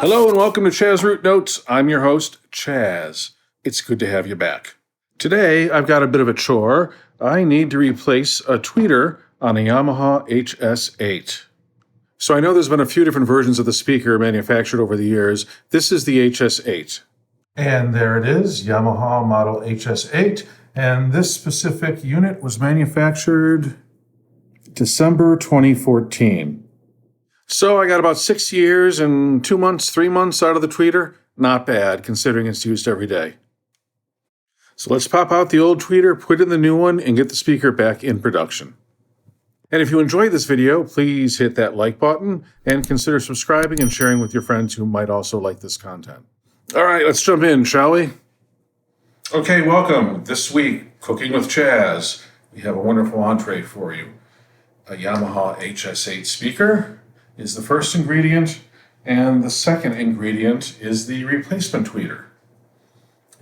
Hello and welcome to ChazRootNotes. I'm your host, Chaz. It's good to have you back. Today, I've got a bit of a chore. I need to replace a tweeter on a Yamaha HS8. So I know there's been a few different versions of the speaker manufactured over the years. This is the HS8. And there it is, Yamaha model HS8. And this specific unit was manufactured December 2014. So I got about 6 years and 2 months, 3 months out of the tweeter. Not bad, considering it's used every day. So let's pop out the old tweeter, put in the new one, and get the speaker back in production. And if you enjoyed this video, please hit that like button and consider subscribing and sharing with your friends who might also like this content. All right, let's jump in, shall we? Okay, welcome. This week, Cooking with Chaz. We have a wonderful entree for you. A Yamaha HS8 speaker is the first ingredient, and the second ingredient is the replacement tweeter.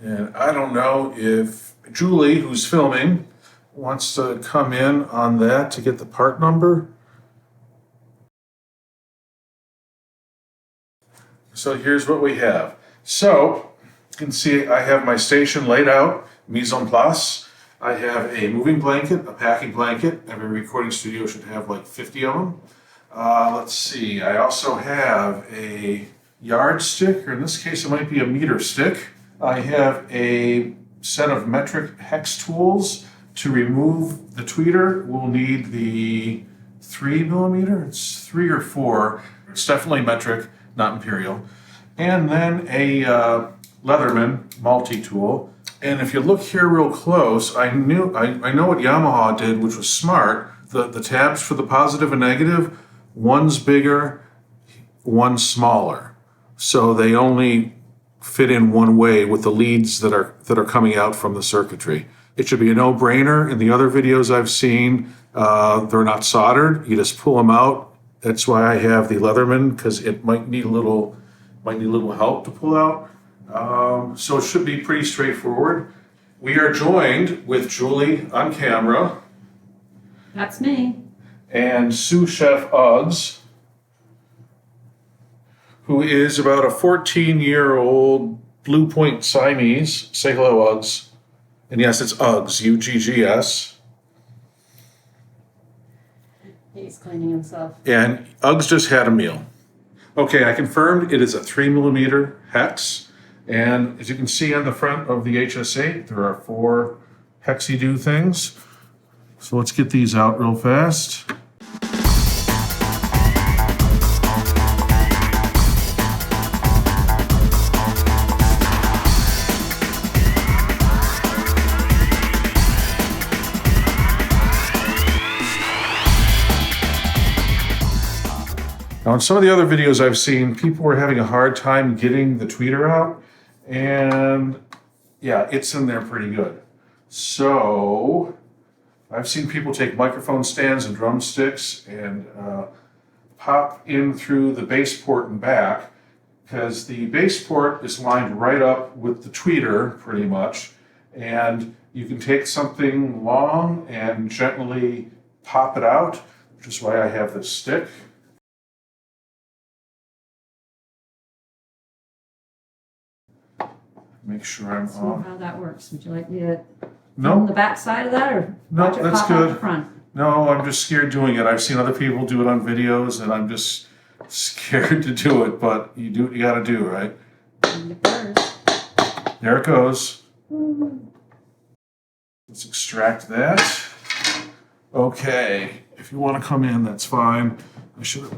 And I don't know if Julie, who's filming, wants to come in on that to get the part number. So here's what we have. So you can see I have my station laid out, mise en place. I have a moving blanket, a packing blanket. Every recording studio should have like 50 of them. Let's see, I also have a yardstick, or in this case it might be a meter stick. I have a set of metric hex tools. To remove the tweeter, we'll need the 3mm, it's 3 or 4. It's definitely metric, not imperial. And then a Leatherman multi-tool. And if you look here real close, I know what Yamaha did, which was smart. The tabs for the positive and negative, one's bigger, one's smaller. So they only fit in one way with the leads that are coming out from the circuitry. It should be a no-brainer. In the other videos I've seen, they're not soldered. You just pull them out. That's why I have the Leatherman, because it might need a little help to pull out. So it should be pretty straightforward. We are joined with Julie on camera. That's me. And sous chef Uggs, who is about a 14-year-old Blue Point Siamese. Say hello, Uggs. And yes, it's Uggs, U-G-G-S. He's cleaning himself. And Uggs just had a meal. Okay, I confirmed it is a 3mm hex. And as you can see on the front of the HS8, there are 4 hexy-do things. So let's get these out real fast. Now, in some of the other videos I've seen, people were having a hard time getting the tweeter out, and yeah, it's in there pretty good. So I've seen people take microphone stands and drumsticks and pop in through the bass port and back, because the bass port is lined right up with the tweeter pretty much, and you can take something long and gently pop it out, which is why I have this stick. Make sure I'm See off. how that works. Would you like me to No, film the back side of that, or No, watch it that's pop out good. the front? no, I'm just scared doing it. I've seen other people do it on videos, and I'm just scared to do it. But you do what you got to do, right? And it burrs. There it goes. Let's extract that. Okay, if you want to come in, that's fine. I should have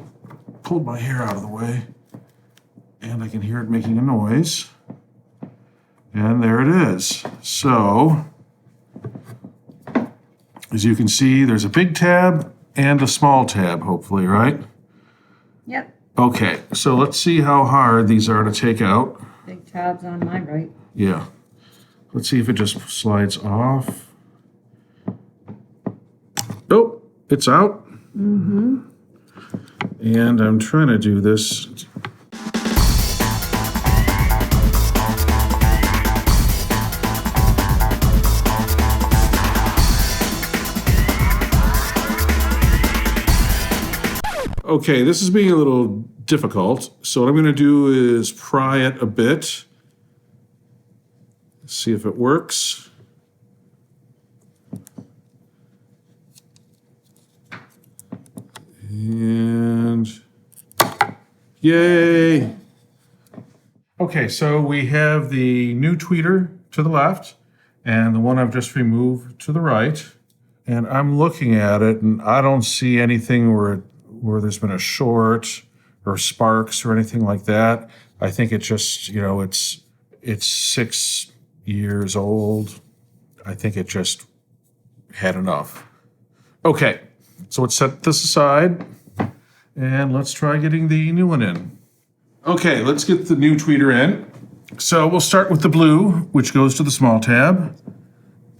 pulled my hair out of the way, and I can hear it making a noise. And there it is. So, as you can see, there's a big tab and a small tab, hopefully, right? Yep. Okay, so let's see how hard these are to take out. Big tabs on my right. Yeah. Let's see if it just slides off. Oh, it's out. Mm-hmm. And I'm trying to do this. Okay, this is being a little difficult. So what I'm going to do is pry it a bit. See if it works. And yay! Okay, so we have the new tweeter to the left and the one I've just removed to the right. And I'm looking at it and I don't see anything where there's been a short or sparks or anything like that. I think it just, it's 6 years old. I think it just had enough. Okay, so let's set this aside and let's try getting the new one in. Okay, let's get the new tweeter in. So we'll start with the blue, which goes to the small tab.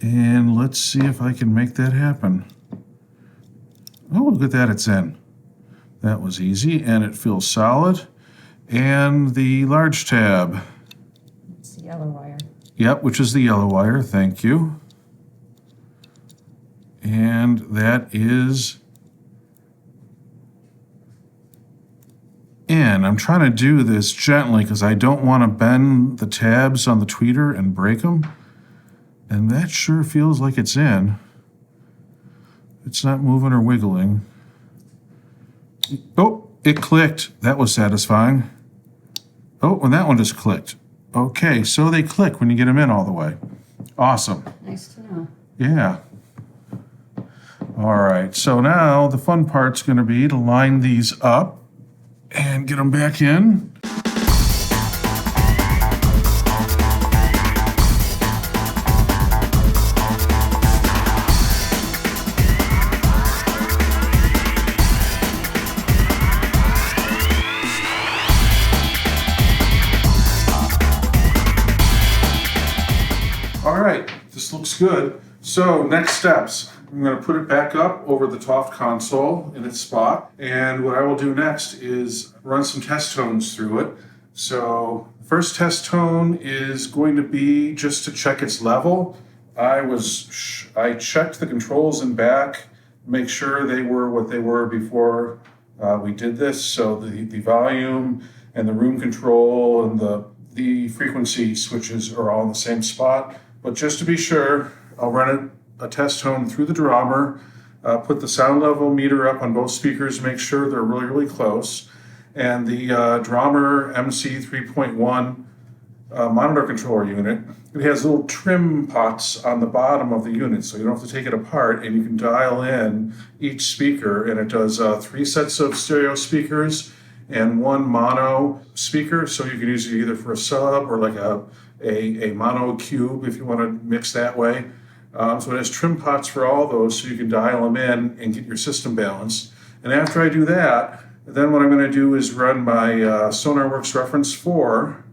And let's see if I can make that happen. Oh, look at that, it's in. That was easy, and it feels solid. And the large tab. It's the yellow wire. Yep, which is the yellow wire, thank you. And that is in. I'm trying to do this gently because I don't want to bend the tabs on the tweeter and break them. And that sure feels like it's in. It's not moving or wiggling. Oh, it clicked. That was satisfying. Oh, and that one just clicked. Okay, so they click when you get them in all the way. Awesome. Nice to know. Yeah. All right, so now the fun part's going to be to line these up and get them back in. All right, this looks good. So next steps, I'm going to put it back up over the Toft console in its spot. And what I will do next is run some test tones through it. So first test tone is going to be just to check its level. I checked the controls in back, make sure they were what they were before we did this. So the volume and the room control and the frequency switches are all in the same spot. But just to be sure, I'll run a test tone through the drummer, put the sound level meter up on both speakers, make sure they're really, really close. And the Drummer MC 3.1 monitor controller unit, it has little trim pots on the bottom of the unit, so you don't have to take it apart, and you can dial in each speaker, and it does 3 sets of stereo speakers and 1 mono speaker, so you can use it either for a sub or like a mono cube if you want to mix that way. So it has trim pots for all those, so you can dial them in and get your system balanced. And after I do that, then what I'm going to do is run my SonarWorks Reference 4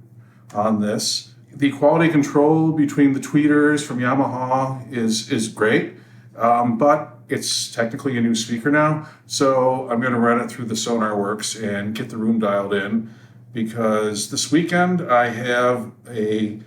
on this. The quality control between the tweeters from Yamaha is great, but it's technically a new speaker now, so I'm going to run it through the SonarWorks and get the room dialed in, because this weekend I have a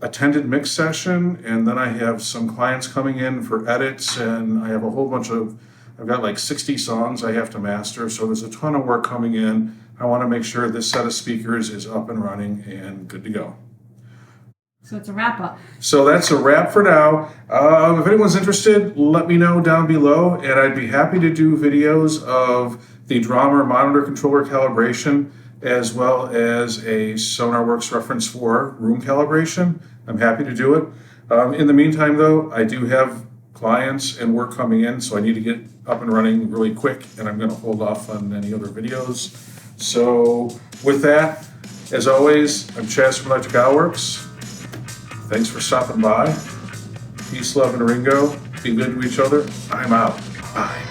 attended mix session, and then I have some clients coming in for edits, and I have a whole bunch of, I've got like 60 songs I have to master, so there's a ton of work coming in. I want to make sure this set of speakers is up and running and good to go. So it's a wrap up. So that's a wrap for now. If anyone's interested, let me know down below, and I'd be happy to do videos of the Drummer monitor controller calibration, as well as a SonarWorks Reference 4 room calibration. I'm happy to do it. In the meantime, though, I do have clients and work coming in, so I need to get up and running really quick, and I'm going to hold off on any other videos. So with that, as always, I'm Chaz from Electric Outworks. Thanks for stopping by. Peace, love, and Ringo. Be good to each other. I'm out. Bye.